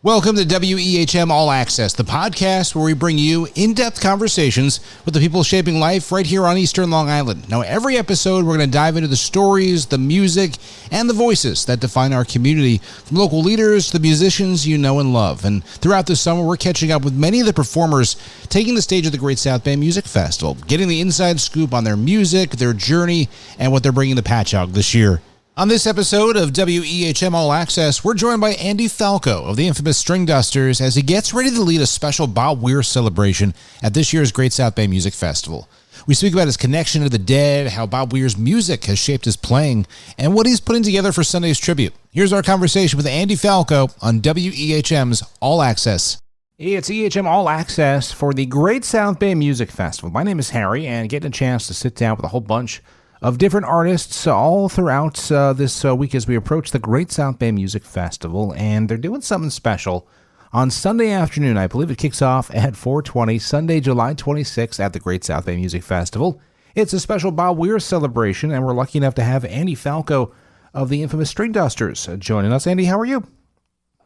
Welcome to WEHM All Access, the podcast where we bring you in-depth conversations with the people shaping life right here on Eastern Long Island. Now, every episode, we're going to dive into the stories, the music, and the voices that define our community, from local leaders to the musicians you know and love. And throughout the summer, we're catching up with many of the performers taking the stage at the Great South Bay Music Festival, getting the inside scoop on their music, their journey, and what they're bringing to Patchogue this year. On this episode of WEHM All Access, we're joined by Andy Falco of the Infamous Stringdusters as he gets ready to lead a special Bob Weir celebration at this year's Great South Bay Music Festival. We speak about his connection to the dead, how Bob Weir's music has shaped his playing, and what he's putting together for Sunday's tribute. Here's our conversation with Andy Falco on WEHM's All Access. It's EHM All Access for the Great South Bay Music Festival. My name is Harry, and getting a chance to sit down with a whole bunch of different artists all throughout this week as we approach the Great South Bay Music Festival, and they're doing something special on Sunday afternoon. I believe it kicks off at 4:20, Sunday, July 26th at the Great South Bay Music Festival. It's a special Bob Weir celebration, and we're lucky enough to have Andy Falco of the Infamous Stringdusters joining us. Andy, how are you?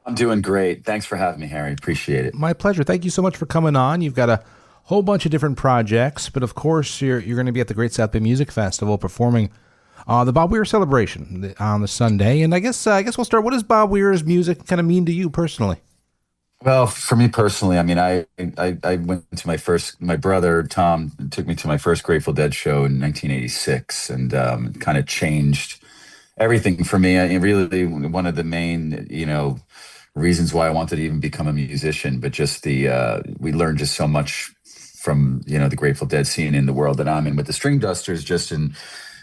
I'm doing great. Thanks for having me, Harry. Appreciate it. My pleasure. Thank you so much for coming on. You've got a whole bunch of different projects, but of course you're going to be at the Great South Bay Music Festival performing the Bob Weir celebration on the Sunday. And I guess we'll start. What does Bob Weir's music kind of mean to you personally? Well, for me personally, I mean, I went to my brother Tom took me to my first Grateful Dead show in 1986, and kind of changed everything for me. Really one of the main, reasons why I wanted to even become a musician, but just we learned just so much from, the Grateful Dead scene in the world that I'm in with the Stringdusters, just in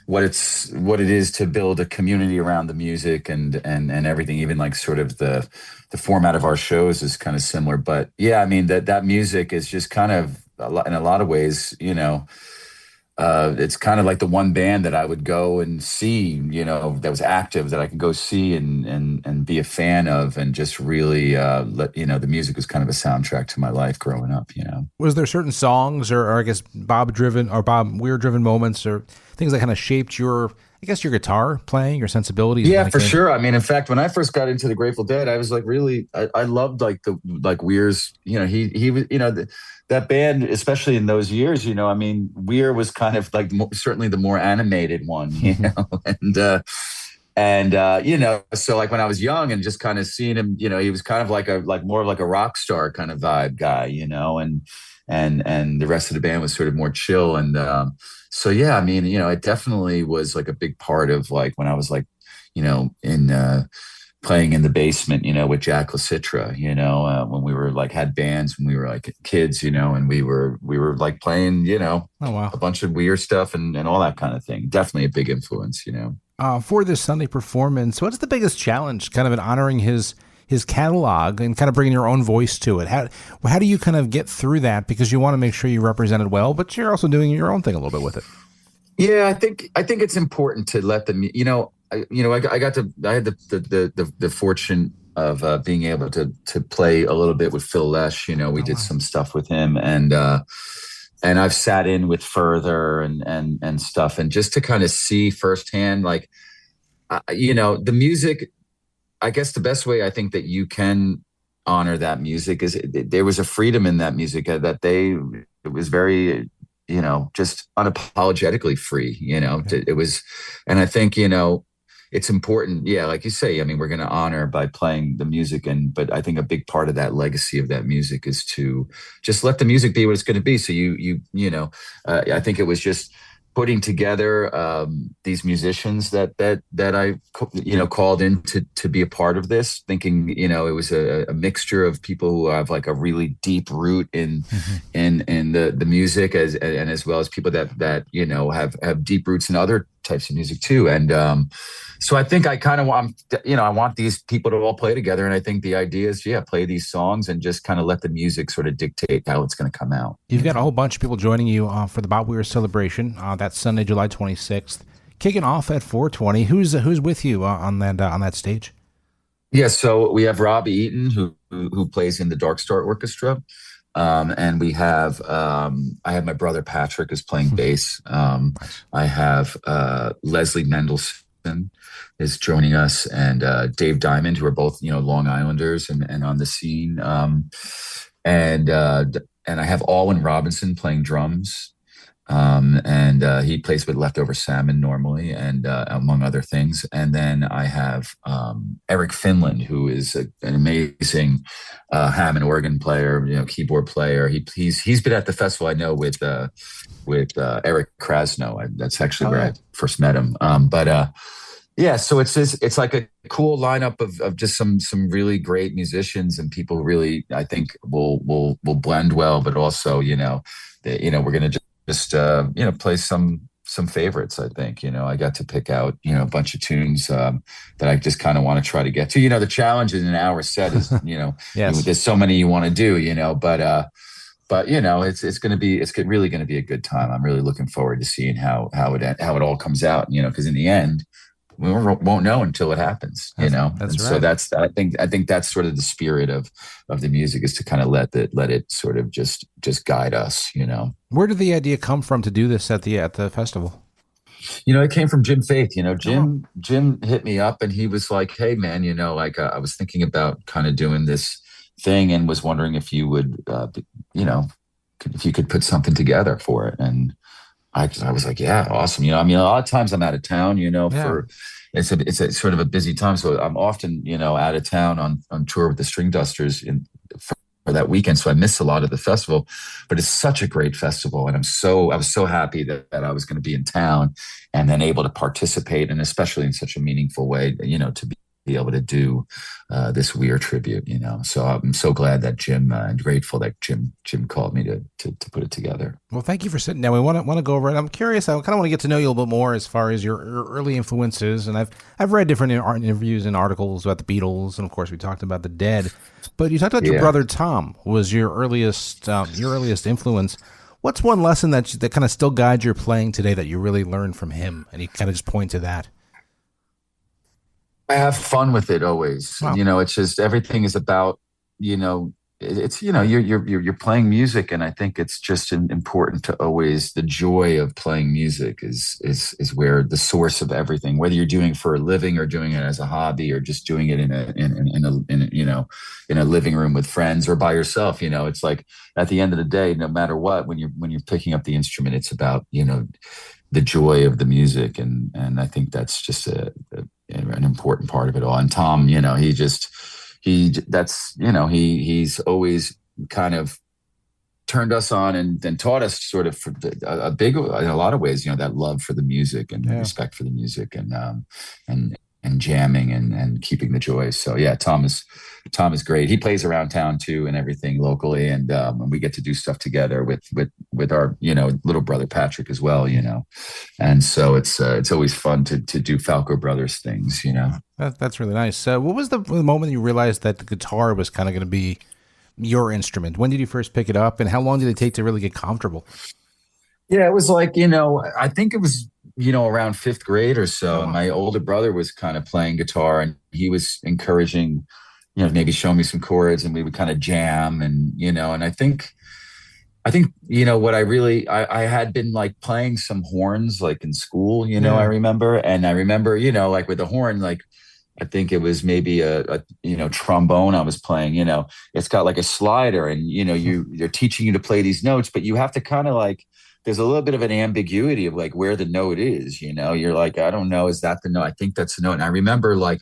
what it is to build a community around the music and everything, even like sort of the format of our shows is kind of similar. But yeah, I mean, that music is just kind of in a lot of ways, it's kind of like the one band that I would go and see, that was active, that I could go see and be a fan of, and just really the music was kind of a soundtrack to my life growing up. Was there certain songs or I guess Bob Weir driven moments or things that kind of shaped your guitar playing, your sensensibilities? Yeah, for sure. I mean, in fact, when I first got into the Grateful Dead, I was like really, I loved Weir's, he was, that band, especially in those years, I mean, Weir was kind of like certainly the more animated one, and so like when I was young and just kind of seeing him, he was kind of like more of like a rock star kind of vibe guy, and the rest of the band was sort of more chill. And so, yeah, I mean, it definitely was like a big part of like when I was like, in playing in the basement, with Jack LaCitra, when we were like had bands when we were like kids, and we were like playing, oh, wow, a bunch of weird stuff and all that kind of thing. Definitely a big influence, For this Sunday performance, what's the biggest challenge kind of in honoring his catalog and kind of bringing your own voice to it? How do you kind of get through that? Because you want to make sure you represent it well, but you're also doing your own thing a little bit with it. Yeah, I think it's important to let them, I had the fortune of being able to play a little bit with Phil Lesh. We did some stuff with him, and I've sat in with Further and stuff, and just to kind of see firsthand, like, the music. I guess the best way I think that you can honor that music is there was a freedom in that music that it was very, just unapologetically free, it was, and I think, it's important. Yeah. Like you say, I mean, we're going to honor by playing the music, but I think a big part of that legacy of that music is to just let the music be what it's going to be. So I think it was just putting together these musicians that I called in to be a part of this, thinking it was a mixture of people who have like a really deep root in the music as well as people that have deep roots in other types of music too. And so I think I kind of want I want these people to all play together, and I think the idea is play these songs and just kind of let the music sort of dictate how it's going to come out. You've got a whole bunch of people joining you for the Bob Weir celebration that's Sunday, July 26th, kicking off at 4:20. Who's with you on that stage? Yeah, so we have Rob Eaton who plays in the Dark Star Orchestra. And we have, I have my brother Patrick is playing bass. I have Leslie Mendelson, is joining us, and Dave Diamond, who are both Long Islanders and on the scene. And and I have Alwyn Robinson playing drums. And he plays with Leftover Salmon normally, and among other things. And then I have Eric Finland, who is an amazing Hammond organ player, keyboard player. He's been at the festival, I know, with Eric Krasno. That's actually where I first met him. But yeah, so it's like a cool lineup of just some really great musicians and people who really, I think, will blend well, but also we're gonna just play some favorites. I think I got to pick out a bunch of tunes that I just kind of want to try to get to. The challenge in an hour set is Yes. there's so many you want to do, but it's really going to be a good time. I'm really looking forward to seeing how it all comes out, because in the end we won't know until it happens, That's and right. so I think that's sort of the spirit of the music, is to kind of let it sort of just guide us. Where did the idea come from to do this at the festival? It came from Jim Faith. Jim hit me up and he was like, "Hey man, I was thinking about kind of doing this thing and was wondering if you would, if you could put something together for it." And I was like, yeah, awesome. A lot of times I'm out of town, for it's a sort of a busy time. So I'm often, out of town on tour with the Stringdusters for that weekend. So I miss a lot of the festival, but it's such a great festival. And I was so happy that I was going to be in town and then able to participate, and especially in such a meaningful way, to be able to do this weird tribute, So I'm so glad that Jim, and grateful that Jim called me to put it together. Well, thank you for sitting down. We want to go over it. I'm curious. I kind of want to get to know you a little bit more as far as your early influences. And I've read different interviews and articles about the Beatles, and of course we talked about the Dead. But you talked about your brother Tom was your earliest influence. What's one lesson that kind of still guides your playing today that you really learned from him? And you kind of just point to that. I have fun with it always. Wow. It's just, everything is about, it's, you're playing music. And I think it's just important to always, the joy of playing music is where the source of everything, whether you're doing it for a living or doing it as a hobby or just doing it in a living room with friends or by yourself. It's like, at the end of the day, no matter what, when you're picking up the instrument, it's about, the joy of the music. And I think that's just an important part of it all. And Tom, he's always kind of turned us on and taught us sort of in a lot of ways, that love for the music and respect for the music and jamming and keeping the joy. So yeah, Tom is great. He plays around town too and everything locally. And we get to do stuff together with our, little brother Patrick as well, And so it's always fun to do Falco Brothers things, That's really nice. What was the moment you realized that the guitar was kind of going to be your instrument? When did you first pick it up, and how long did it take to really get comfortable? Yeah, it was like, I think it was, around fifth grade or so. And my older brother was kind of playing guitar, and he was encouraging, maybe showing me some chords, and we would kind of jam. And, and I think, what I had been like playing some horns, like in school, I remember. And I remember, like with the horn, like, I think it was maybe a trombone I was playing, it's got like a slider, and, they're teaching you to play these notes, but you have to kind of like, there's a little bit of an ambiguity of like where the note is, you're like, I don't know. Is that the note? I think that's the note. And I remember like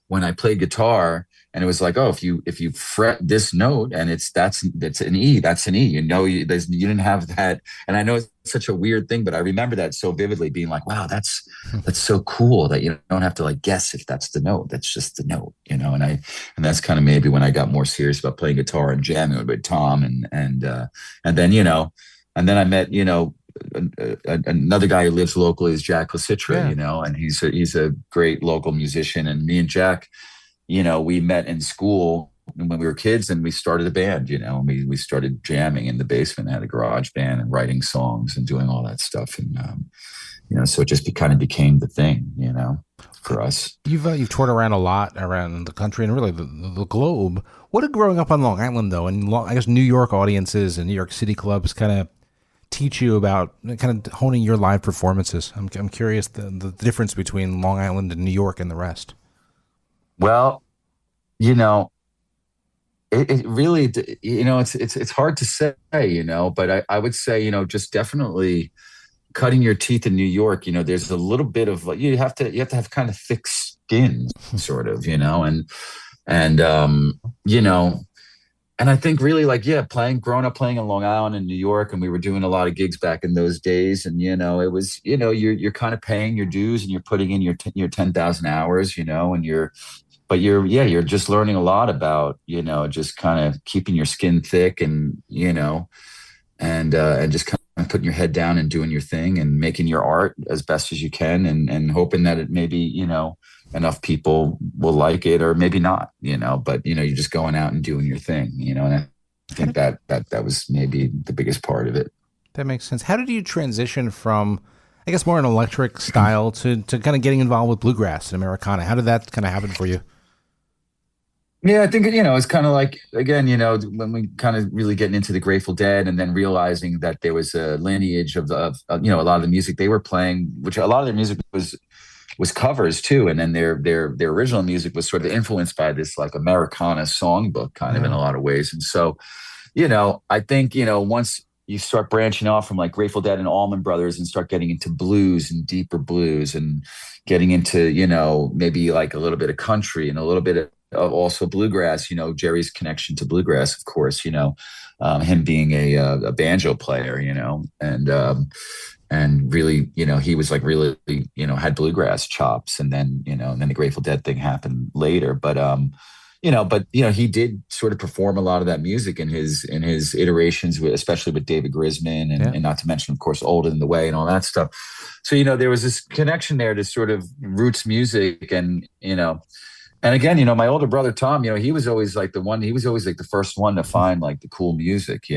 when I played guitar, and it was like, oh, if you fret this note and that's an E, that's an E, you didn't have that. And I know it's such a weird thing, but I remember that so vividly, being like, wow, that's so cool that you don't have to like guess if that's the note. That's just the note, and that's kind of maybe when I got more serious about playing guitar and jamming with Tom and then, and then I met, another guy who lives locally is Jack Lasitra, and he's a great local musician. And me and Jack, we met in school when we were kids, and we started a band, and we started jamming in the basement, had a garage band and writing songs and doing all that stuff. And, so it just kind of became the thing, for us. You've toured around a lot around the country and really the globe. What did growing up on Long Island, though, and I guess New York audiences and New York City clubs kind of teach you about kind of honing your live performances? I'm curious the difference between Long Island and New York and the rest. Well, you know, it really, it's hard to say, but I would say, just definitely cutting your teeth in New York, there's a little bit of like you have to have kind of thick skin, sort of, and you know, and I think really like yeah, growing up playing in Long Island and New York, and we were doing a lot of gigs back in those days, and it was you're kind of paying your dues and you're putting in your 10,000 hours, and you're just learning a lot about just kind of keeping your skin thick and and just kind of putting your head down and doing your thing and making your art as best as you can and hoping that it maybe enough people will like it or maybe not, but you're just going out and doing your thing, and I think that was maybe the biggest part of it. That makes sense. How did you transition from, I guess, more an electric style to kind of getting involved with bluegrass and Americana? How did that kind of happen for you? Yeah, I think it's kind of like again, when we kind of really getting into the Grateful Dead, and then realizing that there was a lineage of a lot of the music they were playing, which a lot of their music was covers too, and then their original music was sort of influenced by this like Americana songbook kind of in a lot of ways, and so I think once you start branching off from like Grateful Dead and Allman Brothers and start getting into blues and deeper blues and getting into maybe like a little bit of country and a little bit of also bluegrass, Jerry's connection to bluegrass, of course, him being a banjo player, and really, he was like really, had bluegrass chops, and then the Grateful Dead thing happened later. But he did sort of perform a lot of that music in his iterations, especially with David Grisman, and not to mention, of course, Old in the Way and all that stuff. So there was this connection there to sort of roots music, and and again, my older brother Tom, he was always like the first one to find like the cool music,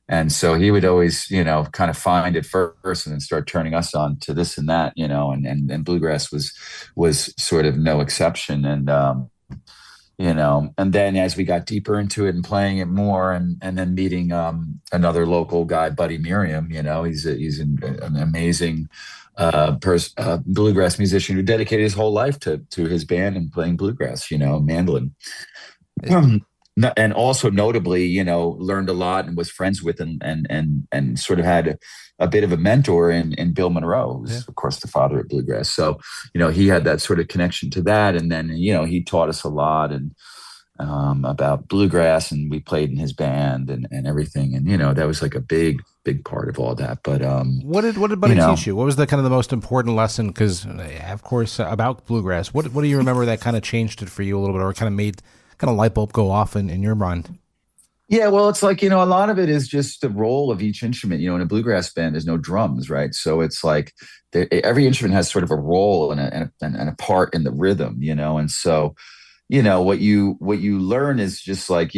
and so he would always, kind of find it first and then start turning us on to this and that, and bluegrass was sort of no exception. And then as we got deeper into it and playing it more, and then meeting another local guy, Buddy Miriam, he's an amazing bluegrass musician who dedicated his whole life to his band and playing bluegrass, mandolin. And also notably, learned a lot and was friends with and sort of had a bit of a mentor in Bill Monroe, who's of course the father of bluegrass. So, he had that sort of connection to that. And then, he taught us a lot and about bluegrass, and we played in his band and everything. And, that was like a big part of all that. But what did Buddy teach you? What was the kind of the most important lesson? Because of course about bluegrass, what do you remember that kind of changed it for you a little bit, or kind of made kind of light bulb go off in your mind? Yeah, well, it's like, a lot of it is just the role of each instrument. In a bluegrass band, there's no drums, right? So it's like every instrument has sort of a role and a part in the rhythm, and so, what you learn is just like,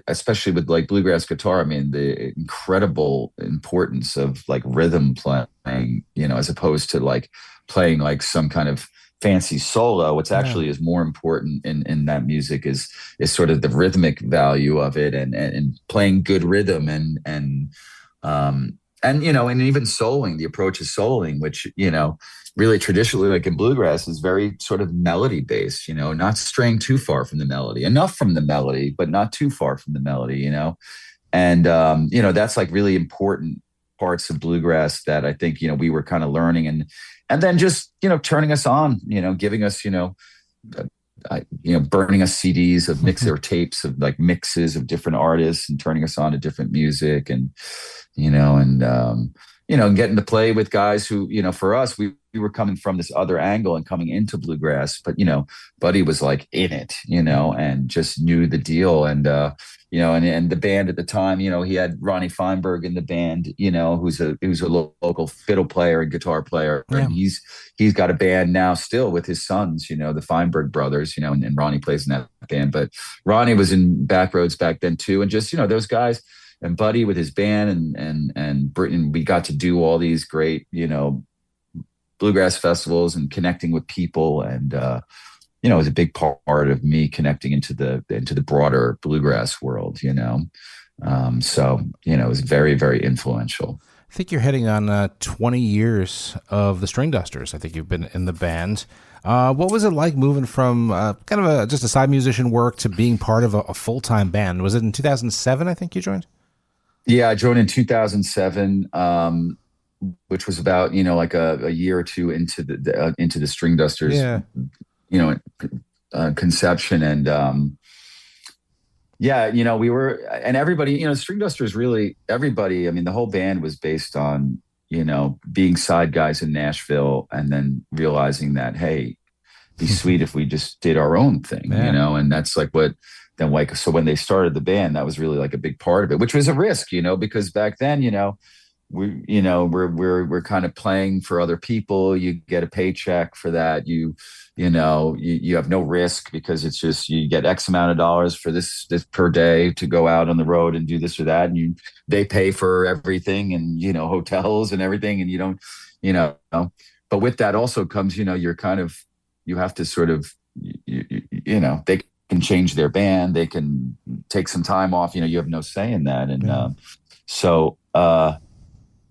especially with like bluegrass guitar, I mean, the incredible importance of like rhythm playing, as opposed to like playing like some kind of fancy solo. What's actually is more important in that music is sort of the rhythmic value of it, and playing good rhythm and even soloing. The approach is soloing, which really traditionally, like in bluegrass, is very sort of melody based. Not straying too far from the melody, enough from the melody, but not too far from the melody. And that's like really important parts of bluegrass that I think we were kind of learning, and then just turning us on, giving us burning us CDs of mix or tapes of like mixes of different artists, and turning us on to different music, and getting to play with guys who for us we were coming from this other angle and coming into bluegrass, but Buddy was like in it, and just knew the deal, and and the band at the time, he had Ronnie Feinberg in the band, who's a local fiddle player and guitar player. Yeah. And he's got a band now still with his sons, the Feinberg brothers, and Ronnie plays in that band. But Ronnie was in Backroads back then too. And just, those guys, and Buddy with his band and Britain, we got to do all these great, bluegrass festivals and connecting with people. And it was a big part of me connecting into the broader bluegrass world, So, it was very, very influential. I think you're heading on 20 years of the Stringdusters. I think you've been in the band. What was it like moving from kind of just a side musician work to being part of a full-time band? Was it in 2007, I think you joined? Yeah, I joined in 2007, which was about, like a year or two into the Stringdusters, Yeah. you know, conception. And yeah, we were, and everybody, Stringdusters really, everybody, I mean, the whole band was based on, being side guys in Nashville and then realizing that, hey, be sweet if we just did our own thing, Yeah. and that's like what, then like, so when they started the band, that was really like a big part of it, which was a risk, because back then, we're kind of playing for other people. You get a paycheck for that. You have no risk because it's just, you get X amount of dollars for this per day to go out on the road and do this or that. And they pay for everything and, hotels and everything. And you don't, you know, but with that also comes, you're kind of, you have to sort of, they can change their band. They can take some time off, you have no say in that. And so,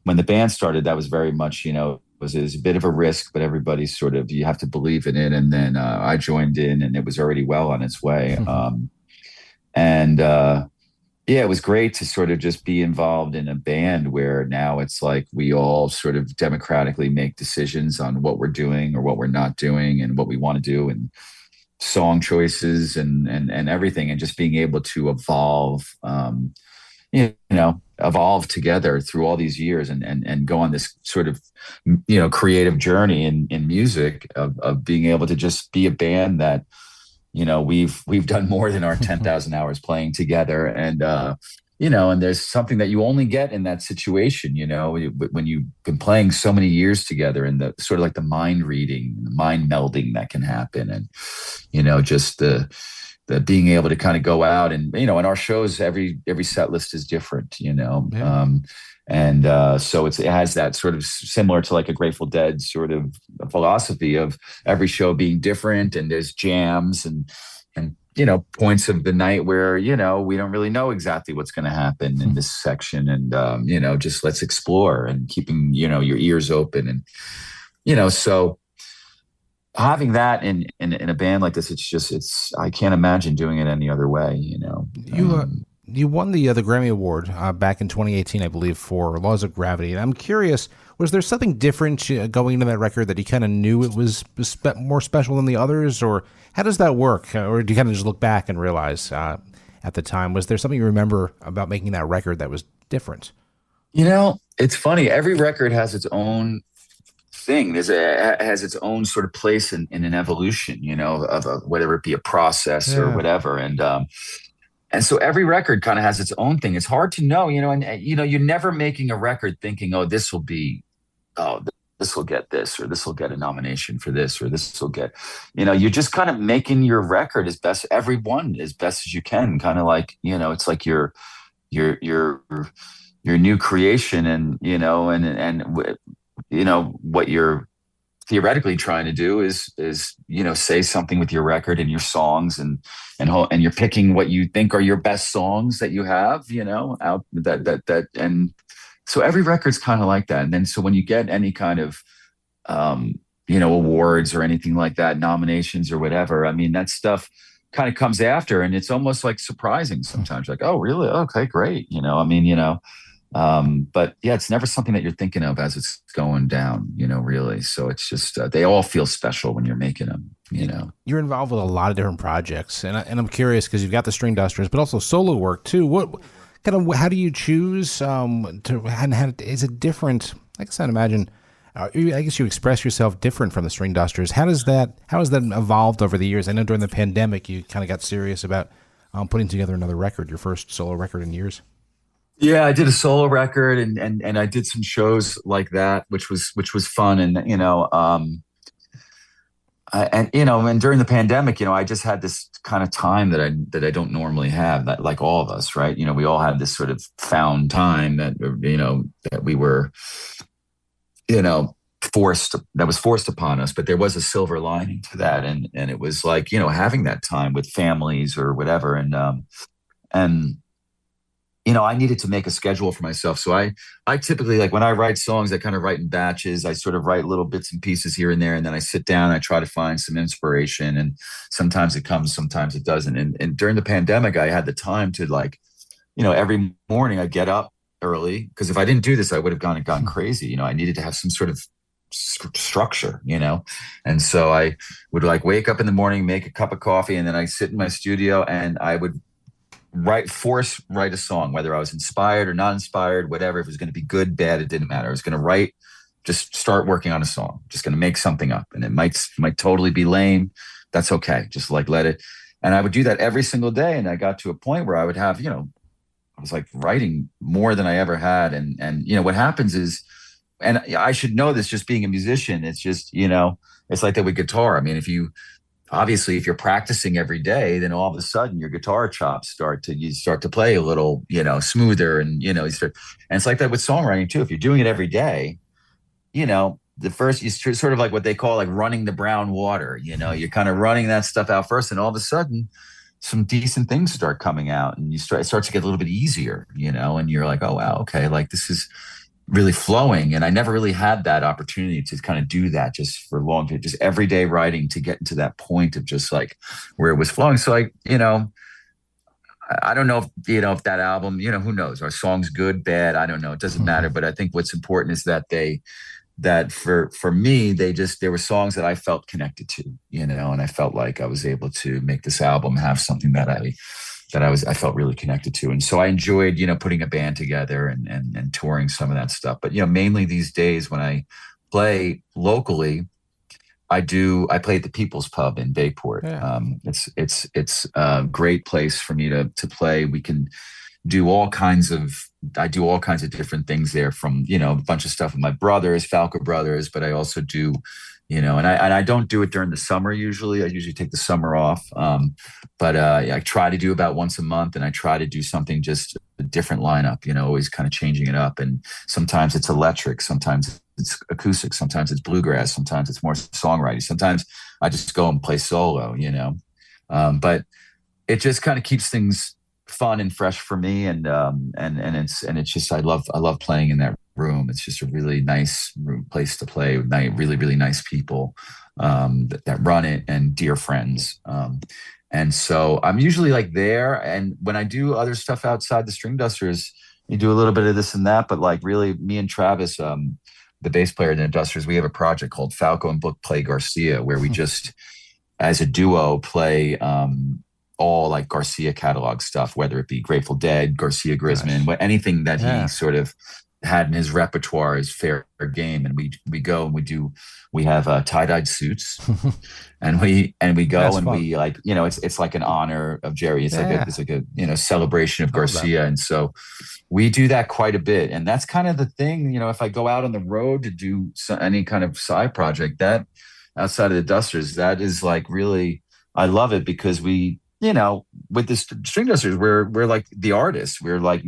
when the band started, that was very much, it was a bit of a risk, but everybody's sort of, you have to believe in it. And then I joined in and it was already well on its way. And yeah, it was great to sort of just be involved in a band where now it's like we all sort of democratically make decisions on what we're doing or what we're not doing and what we want to do and song choices and everything, and just being able to evolve together through all these years and go on this sort of, creative journey in music of being able to just be a band that, we've done more than our 10,000 hours playing together. And, and there's something that you only get in that situation, when you've been playing so many years together, and the sort of like the mind reading, the mind melding that can happen. And, just the being able to kind of go out and, in our shows, every set list is different, so it has that sort of similar to like a Grateful Dead sort of philosophy of every show being different, and there's jams and points of the night where, we don't really know exactly what's going to happen in this section. And, just let's explore and keeping, your ears open. And, so having that in a band like this, I can't imagine doing it any other way, You won the Grammy Award back in 2018, I believe, for Laws of Gravity. And I'm curious, was there something different going into that record that you kind of knew it was more special than the others? Or how does that work? Or do you kind of just look back and realize at the time, was there something you remember about making that record that was different? It's funny. Every record has its own thing. Has its own sort of place in an evolution, of whether it be a process or whatever. And so every record kind of has its own thing. It's hard to know, and you're never making a record thinking, this will get this, or this will get a nomination for this, or this will get, you're just kind of making your record every one as best as you can. Kind of like, it's like your new creation, and, what you're theoretically trying to do is say something with your record and your songs, and you're picking what you think are your best songs that you have, out that and so every record's kind of like that. And then so when you get any kind of awards or anything like that, nominations or whatever, I mean, that stuff kind of comes after, and it's almost like surprising sometimes, like, oh really, okay, great, but yeah, it's never something that you're thinking of as it's going down, really. So it's just, they all feel special when you're making them, You're involved with a lot of different projects, and I'm curious because you've got the Stringdusters, but also solo work too. How do you choose is it different? I guess I'd imagine, I guess you express yourself different from the Stringdusters. How has that evolved over the years? I know during the pandemic, you kind of got serious about putting together another record, your first solo record in years. Yeah, I did a solo record and I did some shows like that, which was fun. And, and during the pandemic, I just had this kind of time that I don't normally have, that, like all of us, right? We all had this sort of found time that, that we were, that was forced upon us, but there was a silver lining to that. And it was like, having that time with families or whatever. And I needed to make a schedule for myself. So I typically, like, when I write songs, I kind of write in batches. I sort of write little bits and pieces here and there. And then I sit down, I try to find some inspiration, and sometimes it comes, sometimes it doesn't. And during the pandemic, I had the time to, like, every morning I get up early, because if I didn't do this, I would have gone crazy. I needed to have some sort of structure, and so I would, like, wake up in the morning, make a cup of coffee, and then I sit in my studio and I would write a song, whether I was inspired or not inspired, whatever. If it was going to be good, bad, it didn't matter. I was going to write, just start working on a song, just going to make something up, and it might totally be lame. That's okay. Just, like, let it. And I would do that every single day. And I got to a point where I would have, I was, like, writing more than I ever had. And what happens is, and I should know this, just being a musician, it's just, it's like that with guitar. I mean, if you're practicing every day, then all of a sudden your guitar chops you start to play a little, smoother, and, and it's like that with songwriting too. If you're doing it every day, the first, you sort of like what they call, like, running the brown water, you're kind of running that stuff out first, and all of a sudden some decent things start coming out, and it starts to get a little bit easier, and you're like, oh, wow, okay, like, this is really flowing. And I never really had that opportunity to kind of do that just for long, just everyday writing, to get into that point of just, like, where it was flowing. So, like, I don't know if, if that album, who knows, are songs good, bad? I don't know. It doesn't matter. But I think what's important is that for me, there were songs that I felt connected to, and I felt like I was able to make this album have something that I felt really connected to. And so I enjoyed, putting a band together and touring some of that stuff. But, mainly these days when I play locally, I play at the People's Pub in Bayport. Yeah. It's a great place for me to play. We can do I do all kinds of different things there, from, a bunch of stuff with my brothers, Falco brothers, but I also do, and I don't do it during the summer usually. I usually take the summer off. But I try to do about once a month, and I try to do something, just a different lineup, always kind of changing it up. And sometimes it's electric, sometimes it's acoustic, sometimes it's bluegrass, sometimes it's more songwriting. Sometimes I just go and play solo, but it just kind of keeps things fun and fresh for me. And it's just, I love playing in that room. It's just a really nice place to play with really, really nice people that run it, and dear friends. And so I'm usually, like, there. And when I do other stuff outside the Stringdusters, you do a little bit of this and that, but, like, really, me and Travis, the bass player in the Dusters, we have a project called Falco and Book Play Garcia, where we just, as a duo, play all, like, Garcia catalog stuff, whether it be Grateful Dead, Garcia Grisman, anything that he sort of had in his repertoire is fair game. And we go and we have tie-dyed suits and we go. That's and fun. We, like, it's like an honor of Jerry. It's like a celebration of Garcia. And so we do that quite a bit. And that's kind of the thing, if I go out on the road to do any kind of side project, that outside of the Dusters, that is, like, really, I love it, because we, with the Stringdusters, we're like the artists. We're, like,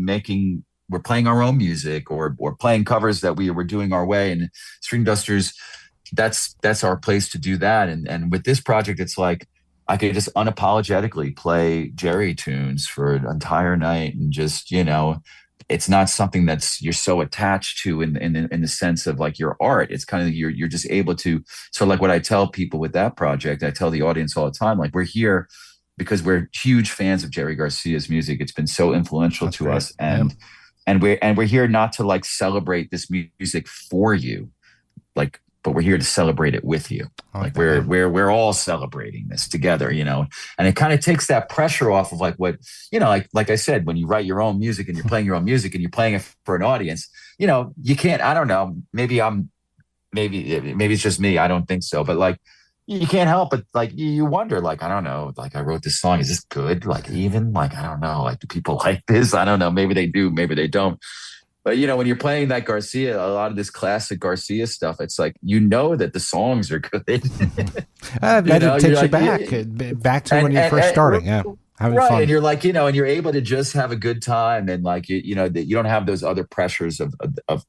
we're playing our own music, or playing covers that we were doing our way. And Stringdusters, that's our place to do that. And with this project, it's like I could just unapologetically play Jerry tunes for an entire night, and just, it's not something you're so attached to in the sense of, like, your art. It's kind of, you're just able to. So, like, what I tell people with that project, I tell the audience all the time, like, we're here because we're huge fans of Jerry Garcia's music. It's been so influential to us. And we're here not to, like, celebrate this music for you, like, but we're here to celebrate it with you. Like, we're all celebrating this together, and it kind of takes that pressure off of, like, what, like I said, when you write your own music and you're playing your own music and you're playing it for an audience, you can't, I don't know, maybe it's just me. I don't think so. But, like, you can't help but, like, you wonder, like, I don't know, like, I wrote this song, is this good? Like, even, like, I don't know, like, do people like this? I don't know, maybe they do, maybe they don't. But, when you're playing that Garcia, a lot of this classic Garcia stuff, it's like, that the songs are good. That takes you back to when you're first starting. Yeah. Having fun. And you're like, and you're able to just have a good time. And, like, that you don't have those other pressures of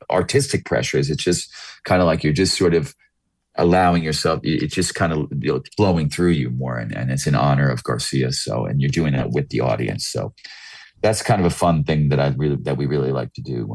artistic pressures. It's just kind of like, you're just sort of allowing yourself, it's just kind of flowing through you more, and it's in honor of Garcia. So, and you're doing that with the audience. So that's kind of a fun thing that we really like to do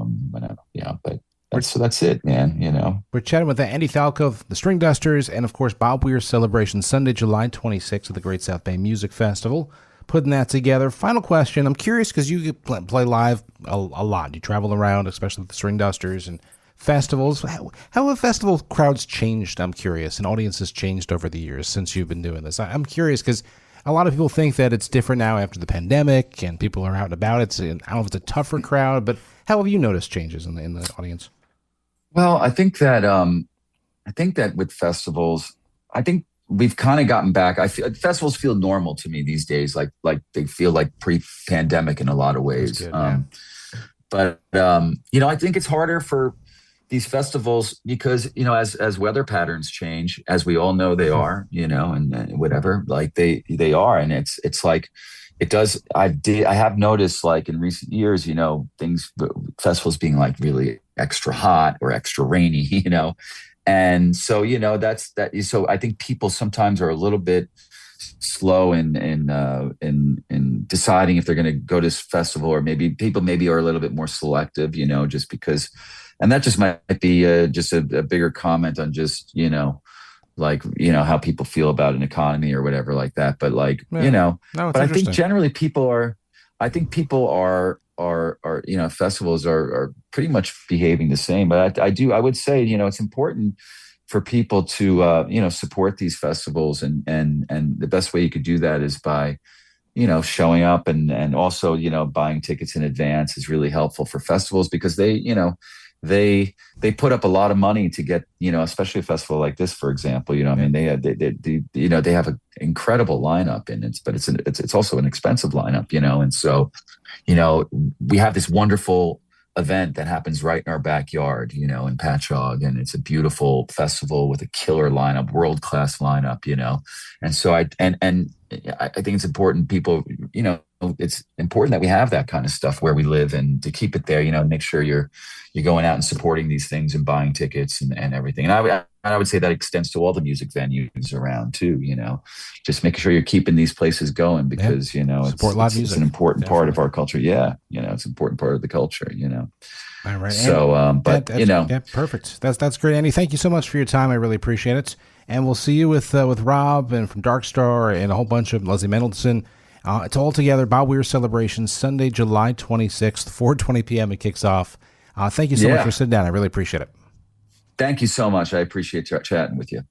but that's it, man. We're chatting with Andy Falco of the Stringdusters and, of course, Bob Weir's celebration Sunday, July 26th at the Great South Bay Music Festival. Putting that together. Final question. I'm curious because you play live a lot. You travel around, especially with the Stringdusters and festivals. How have festival crowds changed? I'm curious. And audiences changed over the years since you've been doing this. I'm curious because a lot of people think that it's different now after the pandemic and people are out and about. I don't know if it's a tougher crowd, but how have you noticed changes in the audience? Well, I think that with festivals, I think we've kind of gotten back. I feel festivals feel normal to me these days, like they feel like pre-pandemic in a lot of ways. Good, yeah. But I think it's harder for these festivals because as weather patterns change, as we all know they are, and whatever, like they are, and it's like it does. I have noticed, like, in recent years, festivals being like really extra hot or extra rainy, and so that's that. So I think people sometimes are a little bit slow in deciding if they're going to go to this festival, or maybe people are a little bit more selective, just because. And that just might be just a bigger comment on just how people feel about an economy or whatever like that. But No, but I think generally people are festivals are pretty much behaving the same. But I would say, it's important for people to, support these festivals. And the best way you could do that is by, showing up and also, buying tickets in advance is really helpful for festivals because they put up a lot of money to get, especially a festival like this, for example, they have an incredible lineup, and it's also an expensive lineup, and so, we have this wonderful event that happens right in our backyard, in Patchogue, and it's a beautiful festival with a killer lineup, world-class lineup, and so I think it's important it's important that we have that kind of stuff where we live, and to keep it there, make sure you're going out and supporting these things and buying tickets and everything. And I would say that extends to all the music venues around too, just making sure you're keeping these places going because, support live music. It's an important part of our culture. Yeah. It's an important part of the culture, All right. So, yeah, perfect. That's great, Andy. Thank you so much for your time. I really appreciate it. And we'll see you with Rob and from Dark Star and a whole bunch of Leslie Mendelson. It's all together. Bob Weir celebration Sunday, July 26th, 4:20 p.m. It kicks off. Thank you so much for sitting down. I really appreciate it. Thank you so much. I appreciate chatting with you.